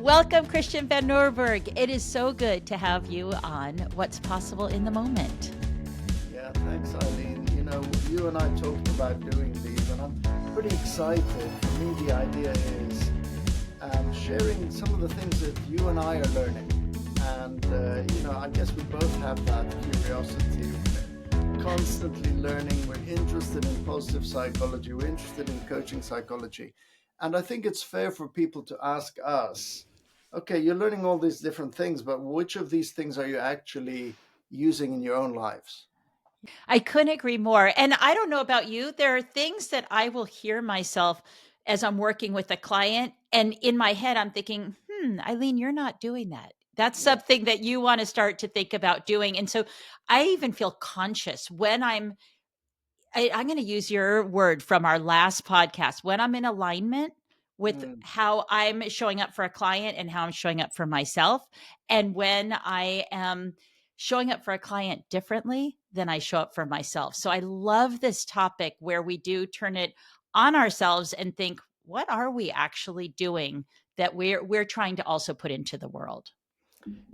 Welcome, Christian van Nieuwerburgh. It is so good to have you on What's Possible in the Moment. Yeah, thanks, Eileen. You know, you and I talked about doing these, and I'm pretty excited. For me, the idea is sharing some of the things that you and I are learning. And, I guess we both have that curiosity. We're constantly learning. We're interested in positive psychology. We're interested in coaching psychology. And I think it's fair for people to ask us, okay, you're learning all these different things, but which of these things are you actually using in your own lives? I couldn't agree more. And I don't know about you, there are things that I will hear myself as I'm working with a client. And in my head, I'm thinking, Ilene, you're not doing that. That's Yeah. something that you want to start to think about doing. And so I even feel conscious when I'm going to use your word from our last podcast, when I'm in alignment with how I'm showing up for a client and how I'm showing up for myself. And when I am showing up for a client differently than I show up for myself. So I love this topic where we do turn it on ourselves and think, what are we actually doing that we're trying to also put into the world?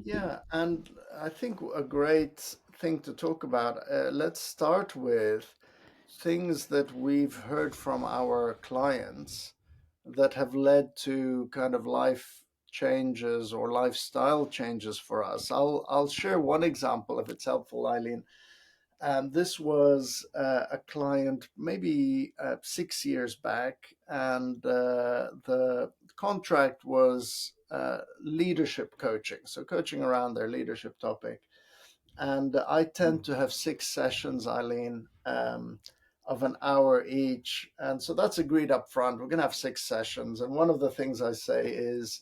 Yeah, and I think a great thing to talk about, let's start with things that we've heard from our clients that have led to kind of life changes or lifestyle changes for us. I'll share one example if it's helpful, Eileen. This was a client maybe 6 years back, and the contract was leadership coaching, so coaching around their leadership topic. And I tend to have 6 sessions, Eileen, of an hour each. And so that's agreed up front. We're going to have 6 sessions. And one of the things I say is,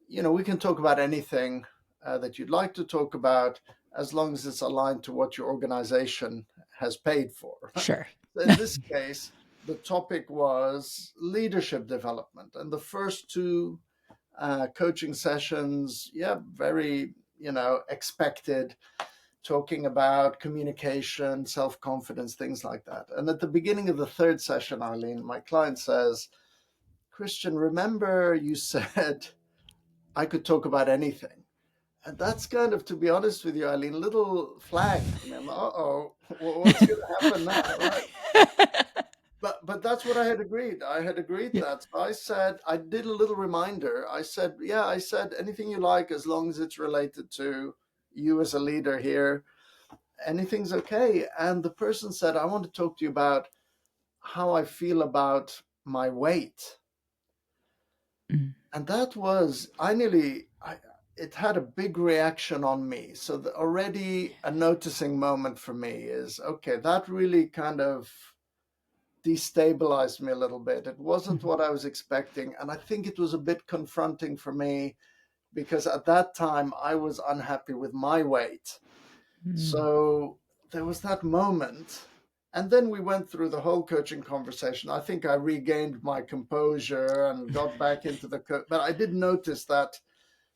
we can talk about anything that you'd like to talk about as long as it's aligned to what your organization has paid for. Sure. In this case, the topic was leadership development. And the first two coaching sessions, very, expected, talking about communication, self-confidence, things like that. And at the beginning of the third session, Eileen, my client says, Christian, remember you said I could talk about anything. And that's kind of, to be honest with you, Eileen, a little flag. I mean, what's going to happen now, right? But that's what I had agreed. I had agreed that. So I said, I did a little reminder. I said, anything you like, as long as it's related to you as a leader here, anything's okay. And the person said, I want to talk to you about how I feel about my weight. And that was, it had a big reaction on me. So already a noticing moment for me is, okay, that really kind of destabilized me a little bit. It wasn't what I was expecting. And I think it was a bit confronting for me because at that time I was unhappy with my weight. So there was that moment. And then we went through the whole coaching conversation. I think I regained my composure and got back into but I did notice that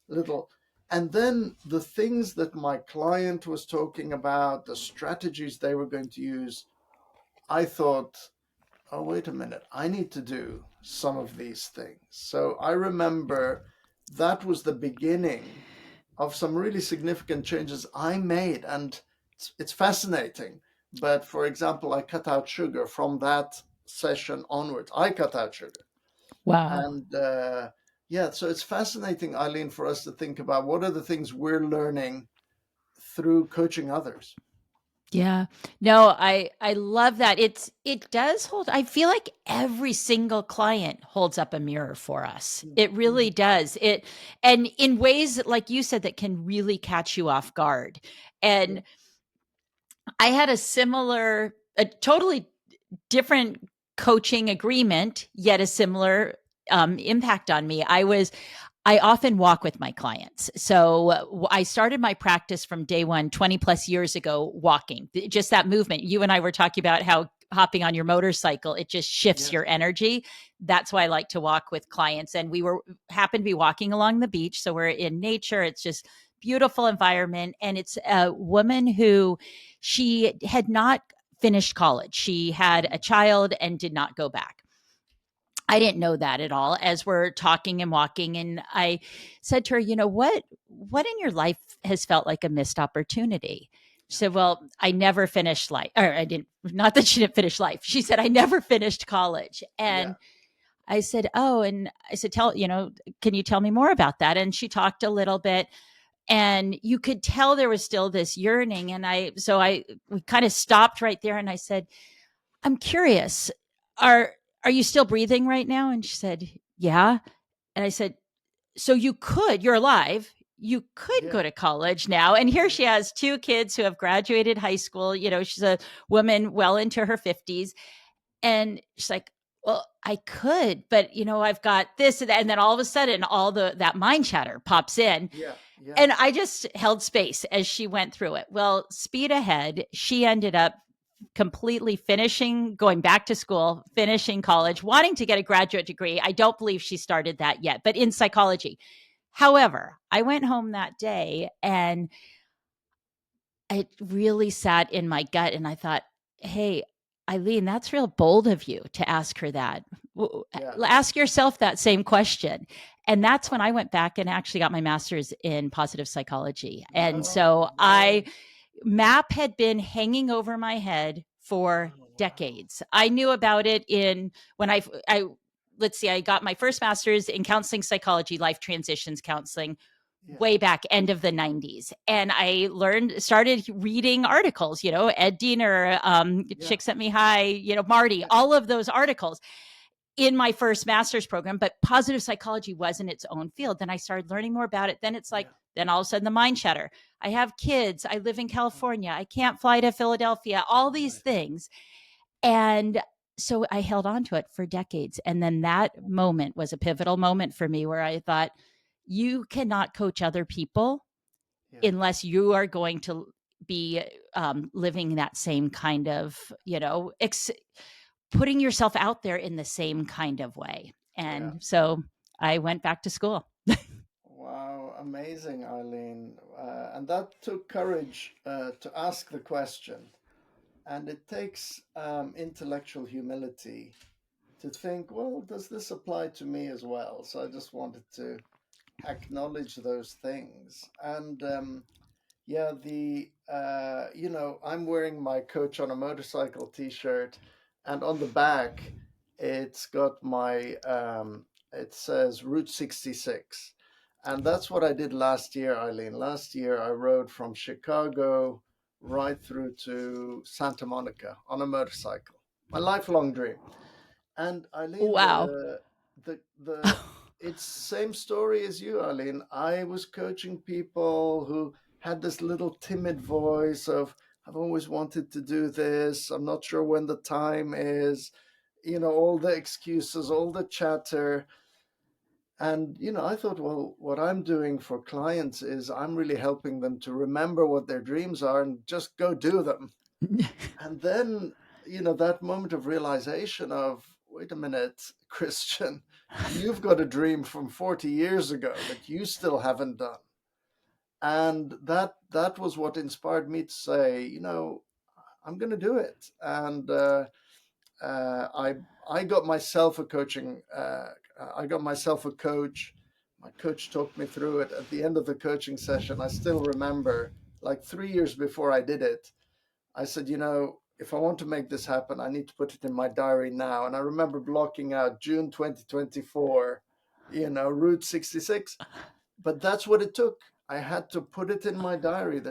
little. And then the things that my client was talking about, the strategies they were going to use, I thought, oh, wait a minute, I need to do some of these things. So I remember that was the beginning of some really significant changes I made. And it's fascinating. But for example, I cut out sugar from that session onwards. I cut out sugar. Wow. And so it's fascinating, Eileen, for us to think about what are the things we're learning through coaching others. Yeah. No, I love that. It does hold, I feel like every single client holds up a mirror for us. It really does. And in ways that, like you said, that can really catch you off guard. And I had a totally different coaching agreement, yet a similar impact on me. I often walk with my clients. So I started my practice from day one, 20 plus years ago, walking, just that movement. You and I were talking about how hopping on your motorcycle, it just shifts your energy. That's why I like to walk with clients. And happened to be walking along the beach. So we're in nature. It's just beautiful environment. And it's a woman who she had not finished college. She had a child and did not go back. I didn't know that at all as we're talking and walking. And I said to her, what in your life has felt like a missed opportunity? She said, Okay. well, I never finished life, or I didn't, not that she didn't finish life. She said, I never finished college. Yeah. And I said, oh, and I said, can you tell me more about that? And she talked a little bit, and you could tell there was still this yearning. And we kind of stopped right there. And I said, I'm curious, are, are you still breathing right now? And she said, yeah. And I said, so you're alive. You could Yeah. go to college now. And here she Yeah. has two kids who have graduated high school. She's a woman well into her 50s. And she's like, well, I could, but I've got this and that. And then all of a sudden, that mind chatter pops in. Yeah. Yeah. And I just held space as she went through it. Well, speed ahead, she ended up completely finishing, going back to school, finishing college, wanting to get a graduate degree. I don't believe she started that yet, but in psychology. However, I went home that day and it really sat in my gut. And I thought, hey, Ilene, that's real bold of you to ask her that. Yeah. Ask yourself that same question. And that's when Wow. I went back and actually got my master's in positive psychology. And so No way. MAP had been hanging over my head for Oh, wow. decades. I knew about it when I let's see, I got my first master's in counseling psychology, life transitions counseling, Yeah. way back end of the 90s. And I started reading articles, Ed Diener, Yeah. Chick Sent Me High, Marty, Yeah. all of those articles in my first master's program, but positive psychology wasn't its own field. Then I started learning more about it. Then it's like, Yeah. then all of a sudden the mind chatter. I have kids. I live in Oh, California. I can't fly to Philadelphia, all these right. things. And so I held on to it for decades. And then that moment was a pivotal moment for me where I thought, you cannot coach other people Yeah. unless you are going to be living that same kind of, putting yourself out there in the same kind of way. Yeah. And so I went back to school. Wow. Amazing, Eileen. And that took courage to ask the question. And it takes intellectual humility to think, well, does this apply to me as well? So I just wanted to acknowledge those things. And yeah, I'm wearing my Coach on a Motorcycle T-shirt, and on the back, it's got it says Route 66, and that's what I did last year, Eileen. Last year, I rode from Chicago right through to Santa Monica on a motorcycle. My lifelong dream. And Eileen, Wow. the it's same story as you, Eileen. I was coaching people who had this little timid voice of, I've always wanted to do this. I'm not sure when the time is, all the excuses, all the chatter. And, I thought, well, what I'm doing for clients is I'm really helping them to remember what their dreams are and just go do them. And then, that moment of realization of, wait a minute, Christian, you've got a dream from 40 years ago that you still haven't done. And that was what inspired me to say, I'm going to do it. And uh, I I got myself a coaching. I got myself a coach. My coach talked me through it. At the end of the coaching session, I still remember, like 3 years before I did it, I said, if I want to make this happen, I need to put it in my diary now. And I remember blocking out June 2024, Route 66. But that's what it took. I had to put it in my diary.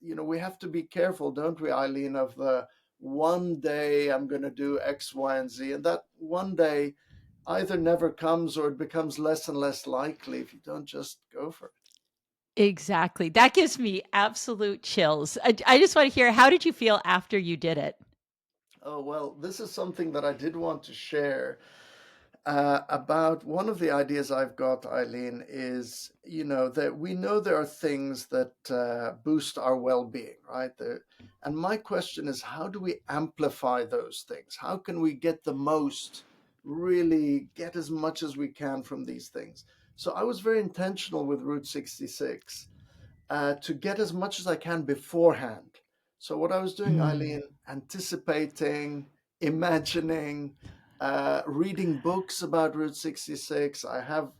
We have to be careful, don't we, Eileen, of the one day I'm going to do X, Y, and Z. And that one day either never comes or it becomes less and less likely if you don't just go for it. Exactly. That gives me absolute chills. I just want to hear, how did you feel after you did it? Oh, well, this is something that I did want to share. About one of the ideas I've got, Eileen, is that we know there are things that boost our well-being, right? And my question is, how do we amplify those things? How can we get the most, really get as much as we can from these things? So I was very intentional with Route 66 to get as much as I can beforehand. So what I was doing, Mm. Eileen, anticipating, imagining, reading books about Route 66. I have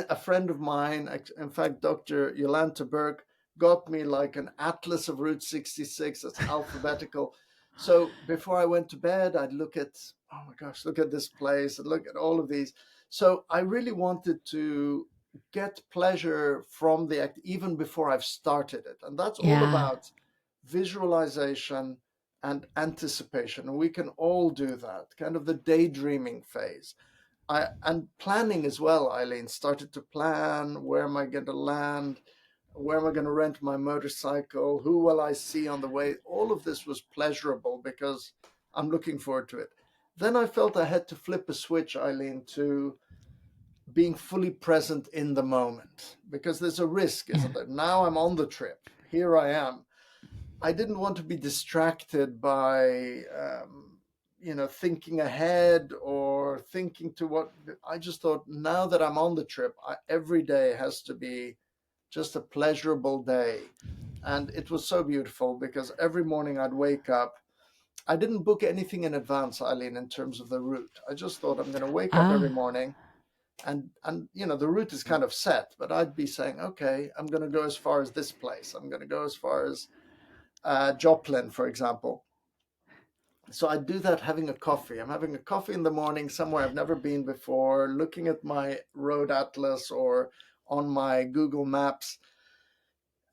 a friend of mine, in fact, Dr. Jolanta Berg, got me like an atlas of Route 66 that's alphabetical. So before I went to bed, I'd look at, oh my gosh, look at this place and look at all of these. So I really wanted to get pleasure from the act even before I've started it. And that's all Yeah. about visualization and anticipation. And we can all do that, kind of the daydreaming phase. And planning as well, Eileen. Started to plan, where am I going to land? Where am I going to rent my motorcycle? Who will I see on the way? All of this was pleasurable because I'm looking forward to it. Then I felt I had to flip a switch, Eileen, to being fully present in the moment because there's a risk, Yeah. isn't there? Now I'm on the trip. Here I am. I didn't want to be distracted by, thinking ahead or thinking to what. I just thought now that I'm on the trip, every day has to be just a pleasurable day. And it was so beautiful because every morning I'd wake up. I didn't book anything in advance, Eileen, in terms of the route. I just thought I'm going to wake up every Ah. morning and the route is kind of set, but I'd be saying, okay, I'm going to go as far as this place. I'm going to go as far as Joplin, for example. So I do that having a coffee. I'm having a coffee in the morning somewhere I've never been before, looking at my road atlas or on my Google Maps,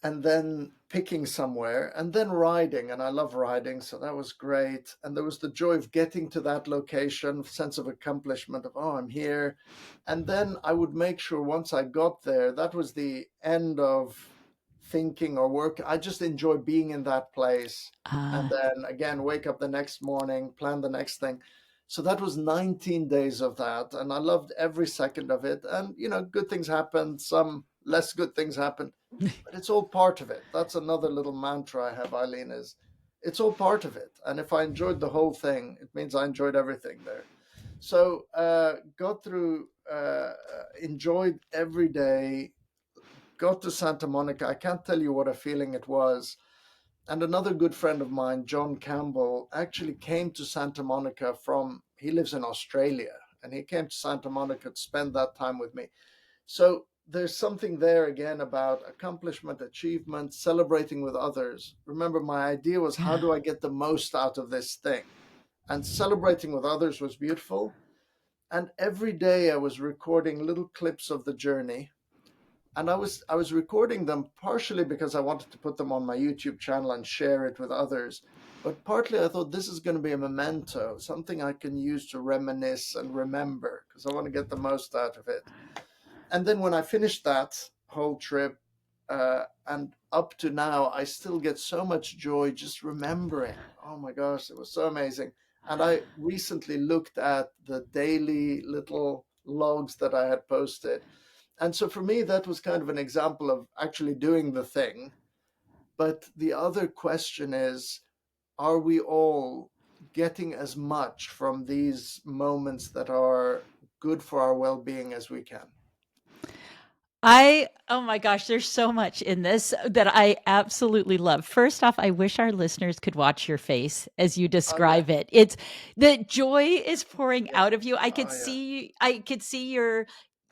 and then picking somewhere and then riding. And I love riding, so that was great. And there was the joy of getting to that location, sense of accomplishment of, oh, I'm here. And then I would make sure once I got there, that was the end of thinking or work. I just enjoy being in that place. And Ah. then again, wake up the next morning, plan the next thing. So that was 19 days of that. And I loved every second of it. And, good things happened, some less good things happened, but it's all part of it. That's another little mantra I have, Eileen, is it's all part of it. And if I enjoyed the whole thing, it means I enjoyed everything there. So got through, enjoyed every day, got to Santa Monica. I can't tell you what a feeling it was. And another good friend of mine, John Campbell, actually came to Santa Monica he lives in Australia, and he came to Santa Monica to spend that time with me. So there's something there again about accomplishment, achievement, celebrating with others. Remember, my idea was how Yeah. do I get the most out of this thing? And celebrating with others was beautiful. And every day I was recording little clips of the journey. And I was recording them partially because I wanted to put them on my YouTube channel and share it with others. But partly I thought this is going to be a memento, something I can use to reminisce and remember because I want to get the most out of it. And then when I finished that whole trip, and up to now, I still get so much joy just remembering. Oh my gosh, it was so amazing. And I recently looked at the daily little logs that I had posted. And so for me, that was kind of an example of actually doing the thing. But the other question is, are we all getting as much from these moments that are good for our well being as we can? Oh my gosh, there's so much in this that I absolutely love. First off, I wish our listeners could watch your face as you Oh, yeah. describe it. It's the joy is pouring Yeah. out of you. Oh, yeah. I could see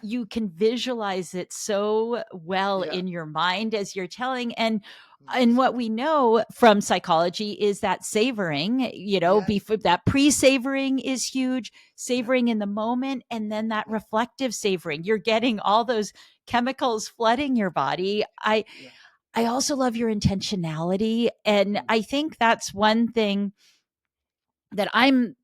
you can visualize it so well Yeah. in your mind as you're telling. And Nice. what we know from psychology is that savoring, Yeah. before that pre-savoring is huge, Yeah. savoring in the moment, and then that Yeah. reflective savoring. You're getting all those chemicals flooding your body. Yeah. I also love your intentionality, and Mm, I think that's one thing that I'm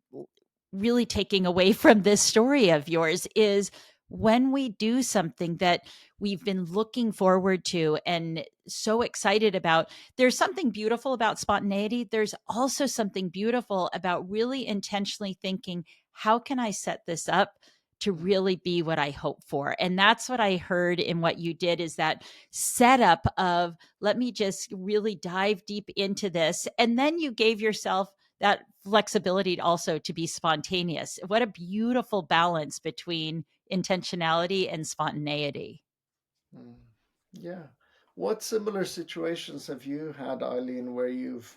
really taking away from this story of yours is when we do something that we've been looking forward to and so excited about, there's something beautiful about spontaneity. There's also something beautiful about really intentionally thinking, how can I set this up to mm, really be what I hope for? And that's what I heard in what you did, is that setup of, let me just really dive deep into this. And then you gave yourself that flexibility also to be spontaneous. What a beautiful balance between intentionality and spontaneity. mm. Yeah. What similar situations have you had, Eileen, where you've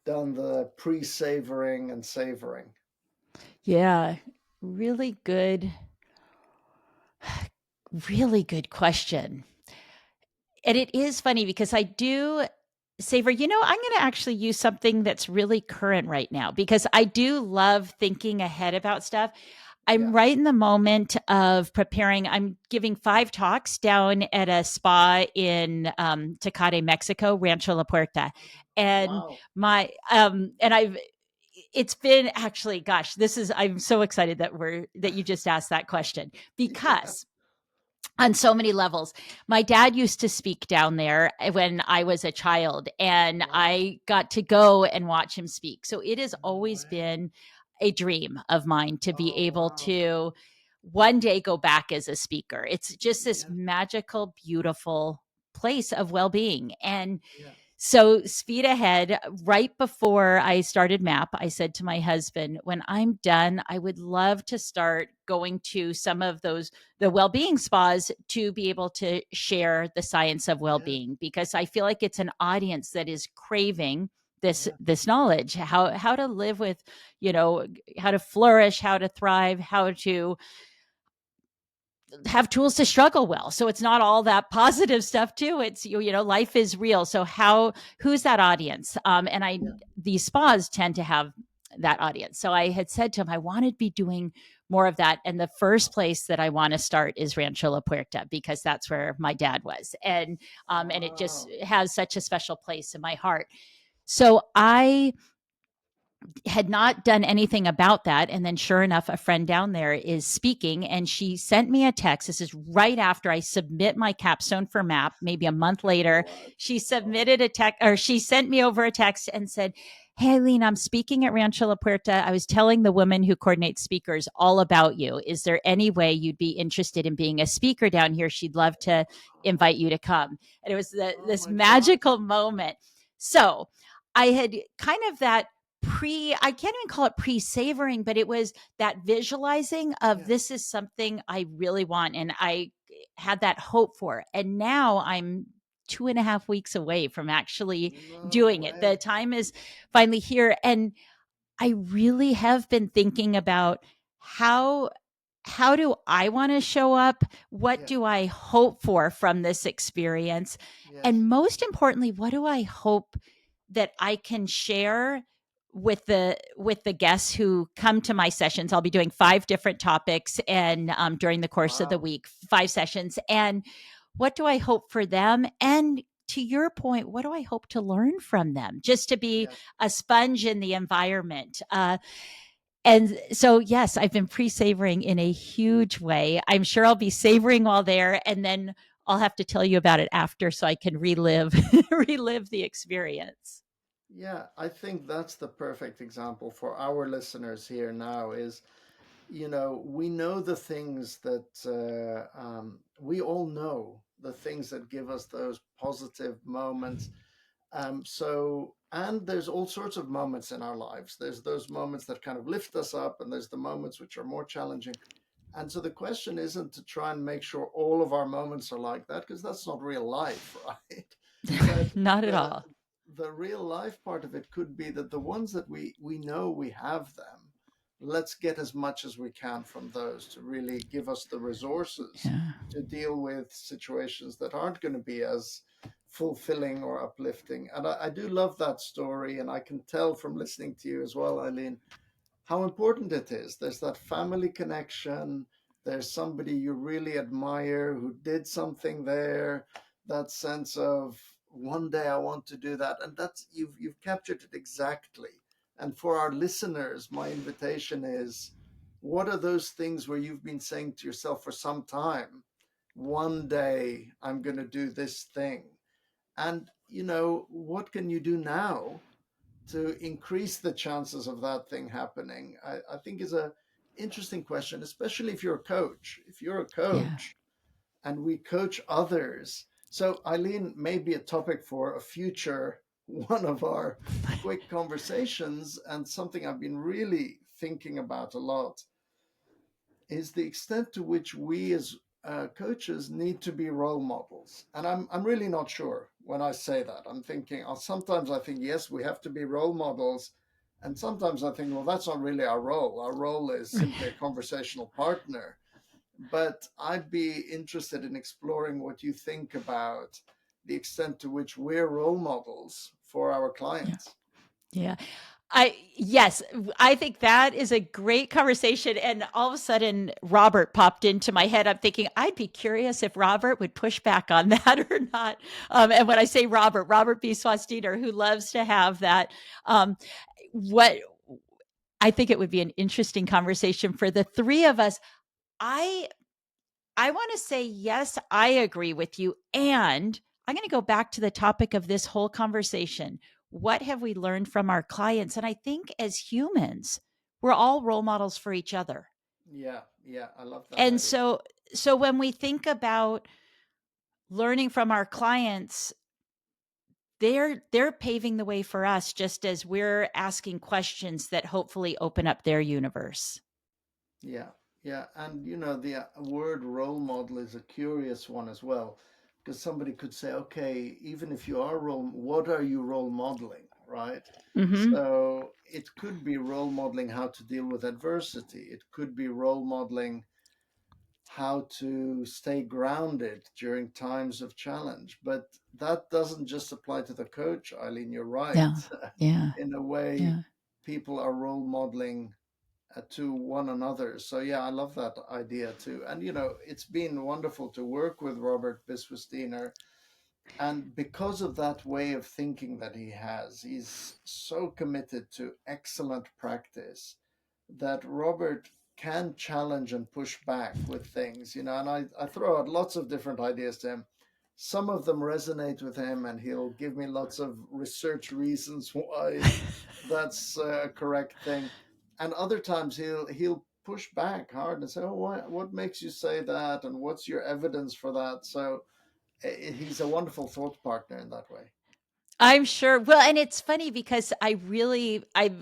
done the pre-savoring and savoring? Yeah. Really good, really good question. And it is funny because I do savor, I'm going to actually use something that's really current right now because I do love thinking ahead about stuff. I'm Yeah. right in the moment of preparing. I'm giving 5 talks down at a spa in Tecate, Mexico, Rancho La Puerta. And Wow. and it's been actually, gosh, I'm so excited that you just asked that question Yeah. because on so many levels. My dad used to speak down there when I was a child, and Wow. I got to go and watch him speak. So it has No always way. been a dream of mine to be Oh, able wow. to one day go back as a speaker. It's just this Yeah. magical, beautiful place of well being. And Yeah. so, speed ahead, right before I started MAP, I said to my husband, when I'm done, I would love to start going to some of the well being spas to be able to share the science of well Yeah. being, because I feel like it's an audience that is craving Yeah. this knowledge, how to live with, how to flourish, how to thrive, how to have tools to struggle well. So it's not all that positive stuff too. It's life is real. So who's that audience? And Yeah. these spas tend to have that audience. So I had said to him, I want to be doing more of that. And the first place that I want to start is Rancho La Puerta because that's where my dad was, and it just Wow. has such a special place in my heart. So I had not done anything about that. And then, sure enough, a friend down there is speaking, and she sent me a text. This is right after I submit my capstone for MAP, maybe a month later. What? She Oh, submitted a text, or she sent me over a text and said, Hey, Eileen, I'm speaking at Rancho La Puerta. I was telling the woman who coordinates speakers all about you. Is there any way you'd be interested in being a speaker down here? She'd love to invite you to come. And it was oh this my God. magical moment. So I had kind of that I can't even call it pre-savoring, but it was that visualizing of Yeah. this is something I really want. And I had that hope for. And now I'm 2.5 weeks away from actually No doing it. The way. time is finally here. And I really have been thinking about how how do I want to show up? What Yeah. do I hope for from this experience? Yes. And most importantly, what do I hope that I can share with the guests who come to my sessions? I'll be doing 5 different topics, and during the course of the Wow. week, 5 sessions. And what do I hope for them? And to your point, what do I hope to learn from them? Just to be Yes. a sponge in the environment. And so, yes, I've been pre-savoring in a huge way. I'm sure I'll be savoring while there, and then I'll have to tell you about it after so I can relive relive the experience. Yeah, I think that's the perfect example for our listeners here now is, we know the things that we all know the things that give us those positive moments. And there's all sorts of moments in our lives. There's those moments that kind of lift us up, and there's the moments which are more challenging. And so the question isn't to try and make sure all of our moments are like that, because that's not real life, right? But Not at the all. the real life part of it could be that the ones that we know we have them, let's get as much as we can from those to really give us the resources Yeah. to deal with situations that aren't going to be as fulfilling or uplifting. And I do love that story, and I can tell from listening to you as well, Eileen, how important it is. There's that family connection. There's somebody you really admire who did something there. That sense of one day I want to do that, and that's you've captured it exactly. And for our listeners, my invitation is, what are those things where you've been saying to yourself for some time, one day I'm going to do this thing, and what can you do now to increase the chances of that thing happening? I think is a interesting question, especially if you're a coach. If you're a Yeah. coach and we coach others. So Eileen, may be a topic for a future one of our quick conversations, and something I've been really thinking about a lot is the extent to which we as coaches need to be role models. And I'm really not sure when I say that. I'm thinking, sometimes I think, yes, we have to be role models. And sometimes I think, well, that's not really our role. Our role is simply a conversational partner. But I'd be interested in exploring what you think about the extent to which we're role models for our Yeah. clients. Yeah. Yes, I think that is a great conversation. And all of a sudden, Robert popped into my head. I'm thinking, I'd be curious if Robert would push back on that or not. And when I say Robert, Robert B. Swastiner, who loves to have that, what I think it would be an interesting conversation for the three of us. I I want to say, yes, I agree with you. And I'm going to go back to the topic of this whole conversation. What have we learned from our clients? And I think as humans, we're all role models for each other. Yeah, yeah, I love that And idea. so when we think about learning from our clients, they're paving the way for us just as we're asking questions that hopefully open up their universe. Yeah, yeah, and the word role model is a curious one as well, because somebody could say, okay, even if you are what are you role modeling, right? Mhm. So it could be role modeling how to deal with adversity. It could be role modeling how to stay grounded during times of challenge. But that doesn't just apply to the coach, Eileen, you're right. Yeah. Yeah. In a way, Yeah. people are role modeling to one another. So yeah, I love that idea too. And it's been wonderful to work with Robert Biswastiner. And because of that way of thinking that he has, he's so committed to excellent practice that Robert can challenge and push back with things, and I throw out lots of different ideas to him. Some of them resonate with him, and he'll give me lots of research reasons why that's a correct thing. And other times he'll push back hard and say, "Oh, what makes you say that? And what's your evidence for that?" So he's a wonderful thought partner in that way. I'm sure. Well, and it's funny because I'm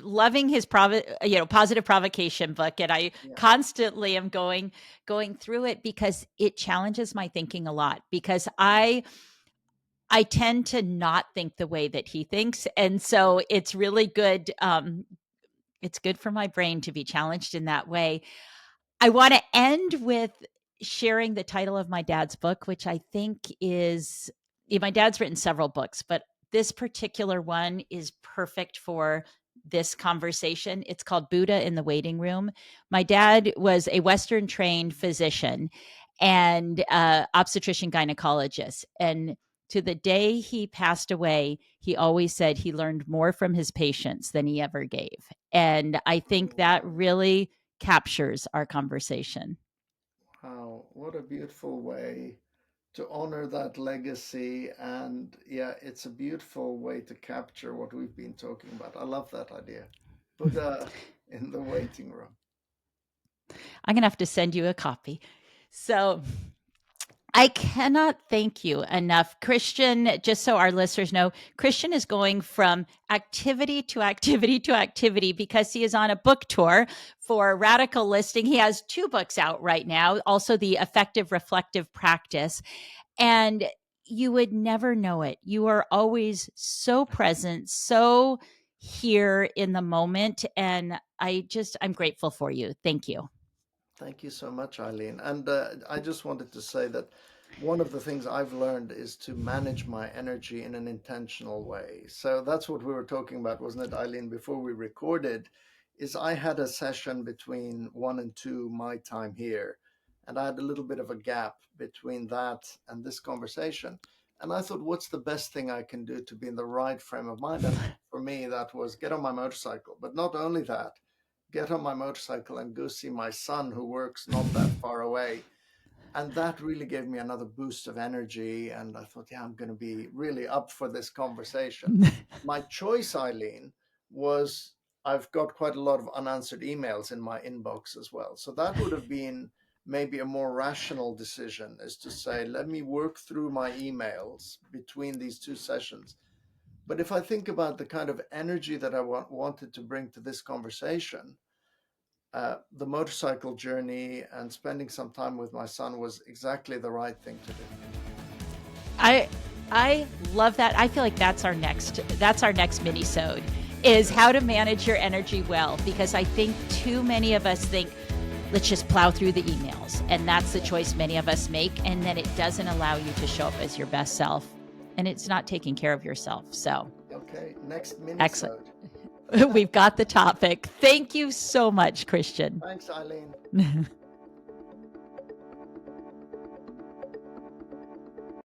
loving his positive provocation book, and I Yeah. constantly am going through it because it challenges my thinking a lot because I tend to not think the way that he thinks, and Yeah. so it's good for my brain to be challenged in that way. I want to end with sharing the title of my dad's book, which I think is my dad's written several books, but this particular one is perfect for this conversation. It's called Buddha in the Waiting Room. My dad was a Western trained physician and obstetrician gynecologist. And to the day he passed away, he always said he learned more from his patients than he ever gave. And I think that Oh, really captures our conversation. wow, what a beautiful way to honor that legacy. And yeah, it's a beautiful way to capture what we've been talking about. I love that idea. Buddha in the waiting room. I'm going to have to send you a copy. So I cannot thank you enough. Christian, just so our listeners know, Christian is going from activity to activity to activity because he is on a book tour for Radical Listing. He has two books out right now, also the Effective Reflective Practice. And you would never know it. You are always so present, so here in the moment. And I'm grateful for you. Thank you. Thank you so much, Eileen. And I just wanted to say that one of the things I've learned is to manage my energy in an intentional way. So that's what we were talking about, wasn't it, Eileen, before we recorded? Is I had a session between 1 and 2 my time here, and I had a little bit of a gap between that and this conversation. And I thought, what's the best thing I can do to be in the right frame of mind? And for me, that was get on my motorcycle. But not only that, get on my motorcycle and go see my son who works not that far away. And that really gave me another boost of energy. And I thought, yeah, I'm going to be really up for this conversation. My choice, Eileen, was I've got quite a lot of unanswered emails in my inbox as well. So that would have been maybe a more rational decision, is to say, let me work through my emails between these two sessions. But if I think about the kind of energy that I wanted to bring to this conversation, the motorcycle journey and spending some time with my son was exactly the right thing to do. I I love that. I feel like that's our next mini-sode is how to manage your energy well, because I think too many of us think, let's just plow through the emails. And that's the choice many of us make. And then it doesn't allow you to show up as your best self. And it's not taking care of yourself. So, Okay, next minute. Excellent. We've got the topic. Thank you so much, Christian. Thanks, Ilene.